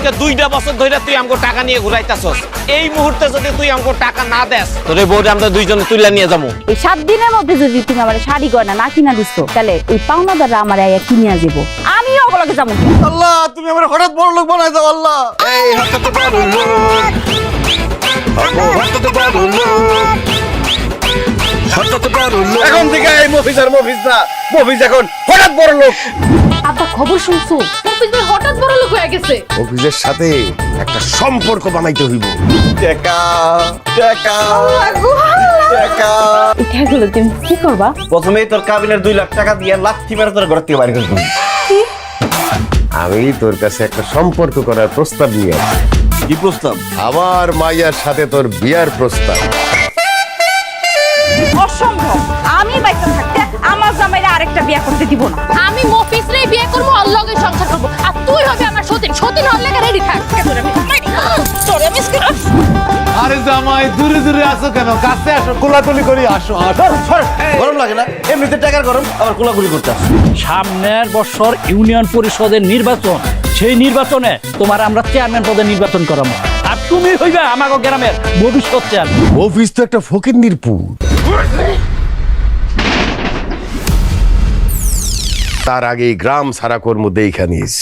আজকে 2টা বছর ধরে তুই আমাকে টাকা নিয়ে ঘুরাইতাছস। এই মুহূর্তে যদি তুই আমাকে টাকা না দেস, তোরে বউরে আমরা দুইজনে তুইলা নিয়ে যাবো। এই 7 দিনের মধ্যে যদি তুমি আমার শাড়ি গয়না না কিনা দিছো, তাহলে ওই পাওনাদাররা আমার আয়া কিনিয়া যাবো, আমিও ওগুলোকে যাবো। আল্লাহ, তুমি আমার হঠাৎ বড় লোক বানাই দাও আল্লাহ। এই হঠাৎ বড় লোক, এখন থেকে এই মফিজ আর মফিজ না, মফিজ এখন হঠাৎ বড় লোক। আব্বা খবর শুনছো? মফিজ ভাই হঠাৎ বড় লোক হয়ে গেছে। মফিজের সাথে একটা সম্পর্ক বানাইতে হইব। টাকা টাকা টাকা। এটা হলো তুমি কি করবা? প্রথমেই তোর কাবিনের 2 লাখ টাকা দিয়ে লাথি মেরে তোর ঘর থেকে বাইরে করে দেব। আমি তোর কাছে একটা সম্পর্ক করার প্রস্তাব নিয়ে আসি। কি প্রস্তাব? আমার মাইয়ার সাথে তোর বিয়ার প্রস্তাব। অসম্ভব, আমি বাইরে থাকতে আমার জামাইরা আরেকটা বিয়ে করতে দিব না। আমি মফিজ রে বিয়ে করব, আর লগে সংসার করব, আর তুই হবে আমার সতীন। সতীন হলে রেডি থাক। তোরে মিস কর। আরে জামাই, দূরে দূরে আসো কেন? কাছে আসো, কোলাকুলি করি, আসো আসো। গরম লাগে না? এমনিতে টাকার গরম, আবার কোলাকুলি করতে আসে। সামনের বছর ইউনিয়ন পরিষদের নির্বাচন, সেই নির্বাচনে তোমার আমরা চেয়ারম্যান পদে নির্বাচন করাবো, আর তুমি হইবে আমাগো গ্রামের ভবিষ্যৎ চেয়ারম্যান। মফিজ তো একটা ফকিন্নির পুত। তার আগে গ্রাম সারা কর্ম দেখা নিস।